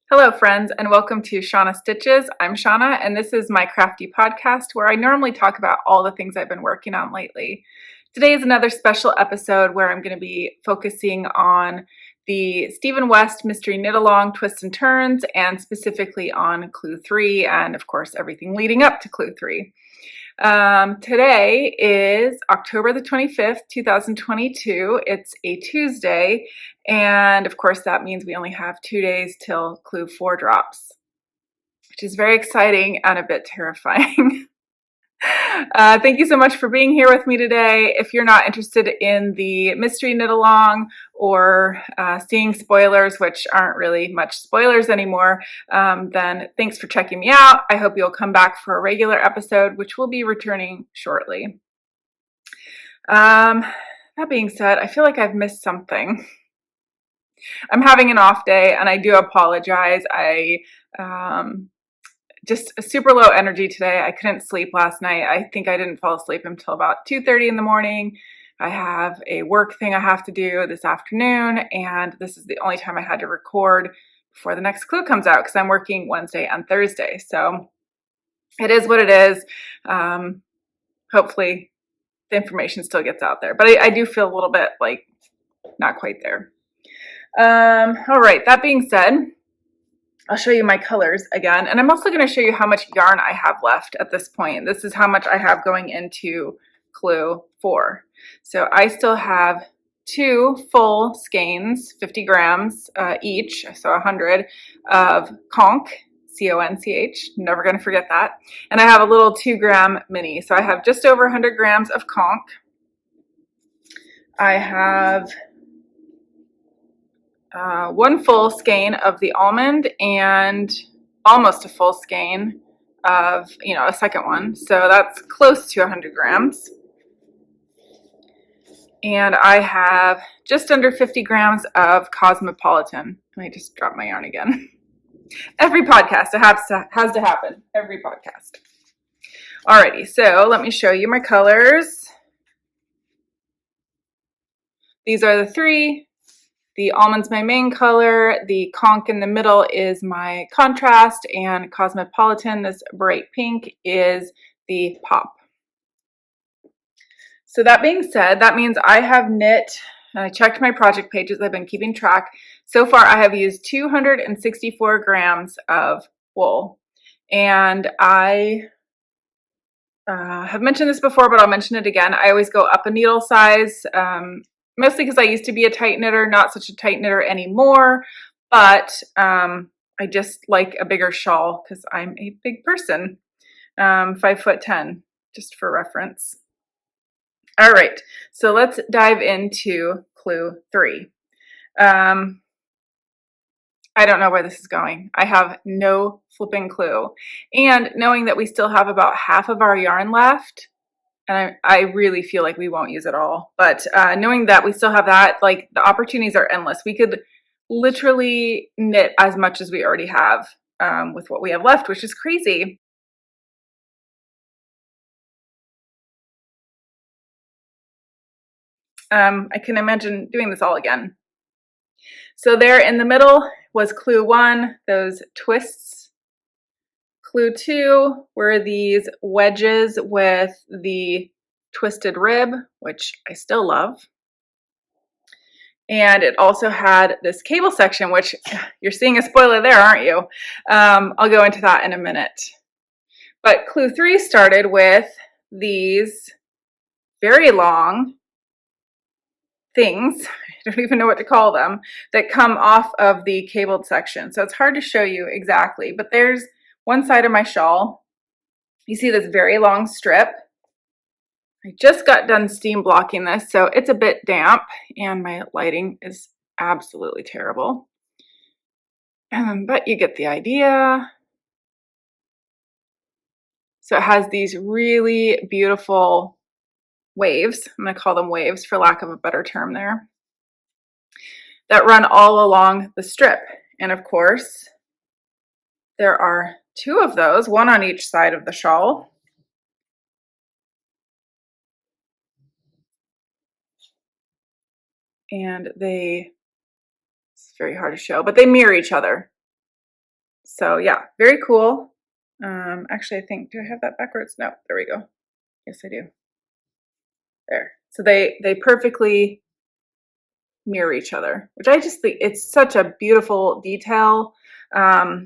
Hello, friends, and welcome to Shauna Stitches. I'm Shauna, and this is my crafty podcast where I normally talk about all the things I've been working on lately. Today is another special episode where I'm going to be focusing on the Stephen West Mystery Knit Along Twists and Turns, and specifically on Clue 3, and of course everything leading up to Clue 3. Today is October the 25th, 2022. It's a Tuesday, and of course that means we only have 2 days till Clue 4 drops, which is very exciting and a bit terrifying. Thank you so much for being here with me today. If you're not interested in the mystery knit along or seeing spoilers, which aren't really much spoilers anymore, then thanks for checking me out. I hope you'll come back for a regular episode, which will be returning shortly. That being said, I feel like I've missed something. I'm having an off day, and I do apologize. Just a super low energy today. I couldn't sleep last night. I think I didn't fall asleep until about 2:30 in the morning. I have a work thing I have to do this afternoon, and this is the only time I had to record before the next clue comes out because I'm working Wednesday and Thursday. So it is what it is. Hopefully the information still gets out there, but I do feel a little bit like not quite there. All right, that being said, I'll show you my colors again, and I'm also going to show you how much yarn I have left at this point. This is how much I have going into Clue 4. So I still have 2 full skeins, 50 grams each, so 100 of Conch, C-O-N-C-H, never going to forget that. And I have a little 2-gram mini, so I have just over 100 grams of Conch. I have 1 full skein of the Almond and almost a full skein of, a second one. So that's close to 100 grams. And I have just under 50 grams of Cosmopolitan. I just dropped my yarn again. Every podcast, it has to happen. Every podcast. Alrighty, so let me show you my colors. These are the 3. The Almond's my main color, the Conch in the middle is my contrast, and Cosmopolitan, this bright pink, is the pop. So that being said, that means I have knit, and I checked my project pages, I've been keeping track. So far I have used 264 grams of wool, and I have mentioned this before, but I'll mention it again. I always go up a needle size, mostly because I used to be a tight knitter, not such a tight knitter anymore, but I just like a bigger shawl because I'm a big person, 5'10", just for reference. All right, so let's dive into Clue 3. I don't know where this is going. I have no flipping clue. And knowing that we still have about half of our yarn left, and I really feel like we won't use it all, but knowing that we still have that, like, the opportunities are endless. We could literally knit as much as we already have with what we have left, which is crazy. I can imagine doing this all again. So there in the middle was Clue 1, those twists. Clue 2 were these wedges with the twisted rib, which I still love. And it also had this cable section, which you're seeing a spoiler there, aren't you? I'll go into that in a minute. But Clue 3 started with these very long things, I don't even know what to call them, that come off of the cabled section. So it's hard to show you exactly, but there's one side of my shawl. You see this very long strip. I just got done steam blocking this, so it's a bit damp, and my lighting is absolutely terrible. But you get the idea. So it has these really beautiful waves. I'm going to call them waves for lack of a better term there, that run all along the strip. And of course, there are 2 of those, one on each side of the shawl. And it's very hard to show, but they mirror each other. So yeah, very cool. Actually, I think, do I have that backwards? No, there we go. Yes, I do. There. So they perfectly mirror each other, which I just think it's such a beautiful detail. I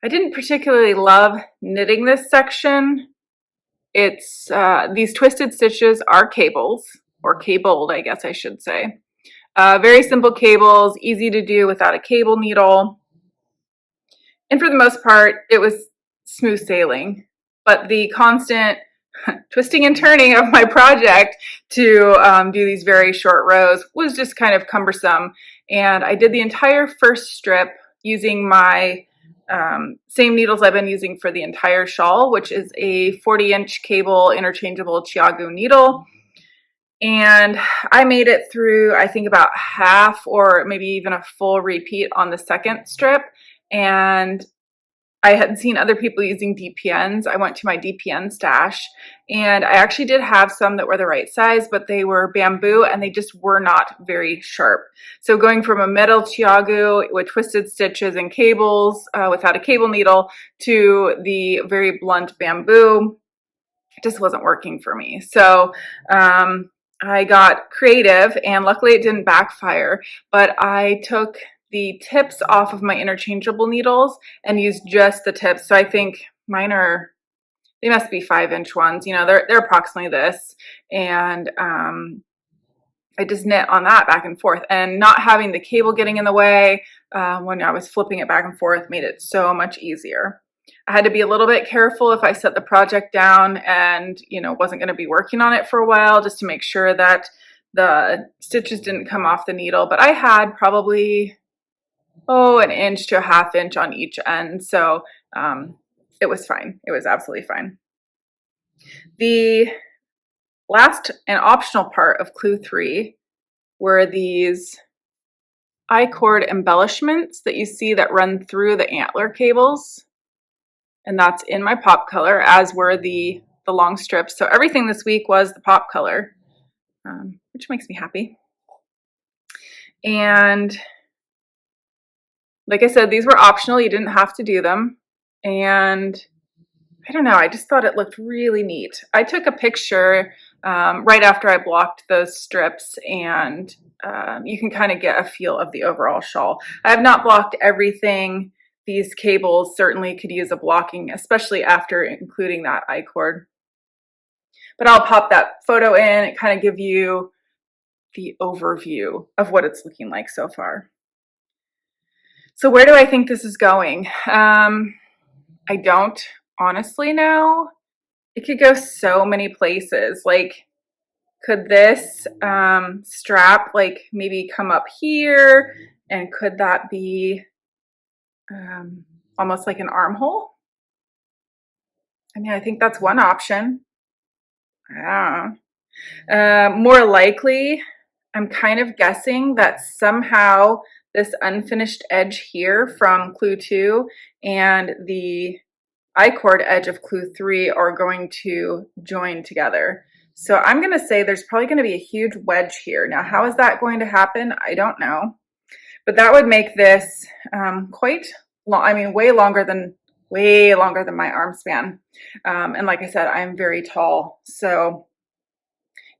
didn't particularly love knitting this section. It's these twisted stitches are cables, or cabled, I guess I should say. Very simple cables, easy to do without a cable needle. And for the most part, it was smooth sailing. But the constant twisting and turning of my project to do these very short rows was just kind of cumbersome. And I did the entire first strip using my same needles I've been using for the entire shawl, which is a 40-inch cable interchangeable Chiagu needle. And I made it through, I think, about half or maybe even a full repeat on the second strip. And I had seen other people using DPNs. I went to my DPN stash, and I actually did have some that were the right size, but they were bamboo and they just were not very sharp. So going from a metal Chiagu with twisted stitches and cables without a cable needle to the very blunt bamboo, it just wasn't working for me. So I got creative, and luckily it didn't backfire, but I took the tips off of my interchangeable needles and used just the tips. So I think mine are, they must be 5-inch ones. You know, they're approximately this. And I just knit on that back and forth, and not having the cable getting in the way when I was flipping it back and forth made it so much easier. I had to be a little bit careful if I set the project down and, you know, wasn't going to be working on it for a while, just to make sure that the stitches didn't come off the needle. But I had probably an inch to a half inch on each end. So it was fine. It was absolutely fine. The last and optional part of Clue 3 were these I-cord embellishments that you see that run through the antler cables. And that's in my pop color, as were the long strips. So everything this week was the pop color, which makes me happy. And like I said, these were optional. You didn't have to do them. And I don't know, I just thought it looked really neat. I took a picture right after I blocked those strips, and you can kind of get a feel of the overall shawl. I have not blocked everything. These cables certainly could use a blocking, especially after including that I-cord. But I'll pop that photo in and kind of give you the overview of what it's looking like so far. So where do I think this is going? I don't honestly know. It could go so many places. Like, could this strap like maybe come up here, and could that be almost like an armhole? I mean, I think that's one option. I don't know. More likely, I'm kind of guessing that somehow this unfinished edge here from Clue 2 and the I-cord edge of Clue 3 are going to join together. So I'm going to say there's probably going to be a huge wedge here. Now, how is that going to happen? I don't know. But that would make this quite long. I mean, way longer than my arm span. And like I said, I'm very tall. So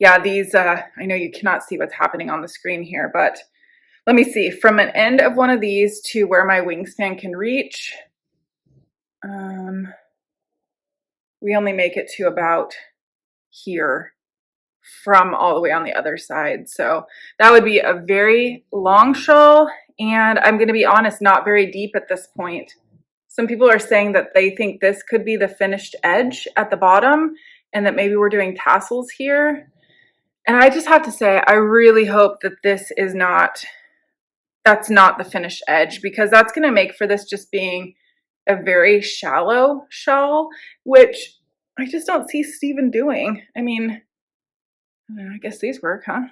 yeah, these, I know you cannot see what's happening on the screen here, but let me see. From an end of one of these to where my wingspan can reach, we only make it to about here from all the way on the other side. So that would be a very long shawl, and I'm going to be honest, not very deep at this point. Some people are saying that they think this could be the finished edge at the bottom, and that maybe we're doing tassels here. And I just have to say, I really hope that this is not, that's not the finished edge, because that's going to make for this just being a very shallow shawl, which I just don't see Steven doing. I mean, I guess these work, huh?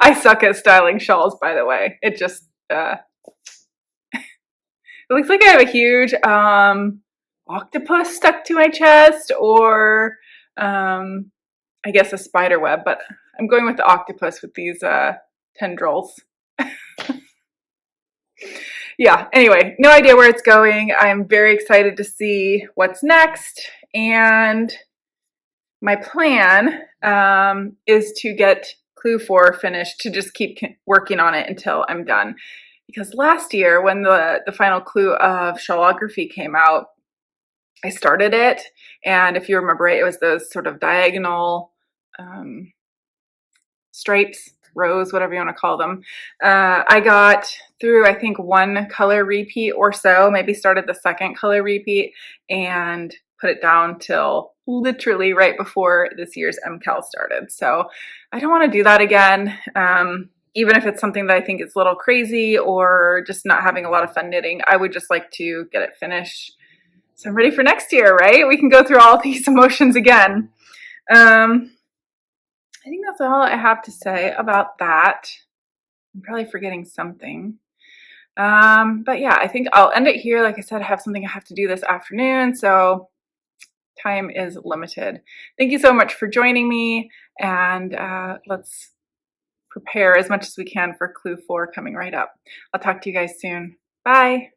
I suck at styling shawls, by the way. It just, it looks like I have a huge octopus stuck to my chest, or I guess a spider web, but I'm going with the octopus with these tendrils. yeah, anyway, no idea where it's going. I'm very excited to see what's next. And my plan is to get Clue 4 finished, to just keep working on it until I'm done. Because last year, when the final clue of shawlography came out, I started it. And if you remember it, it was those sort of diagonal stripes, rows, whatever you want to call them. I got through, I think, one color repeat or so, maybe started the second color repeat and put it down till literally right before this year's MKAL started. So I don't want to do that again. Even if it's something that I think is a little crazy or just not having a lot of fun knitting, I would just like to get it finished. So I'm ready for next year, right? We can go through all these emotions again. I think that's all I have to say about that. I'm probably forgetting something. But yeah, I think I'll end it here. Like I said, I have something I have to do this afternoon, so time is limited. Thank you so much for joining me, and let's prepare as much as we can for Clue 4 coming right up. I'll talk to you guys soon. Bye.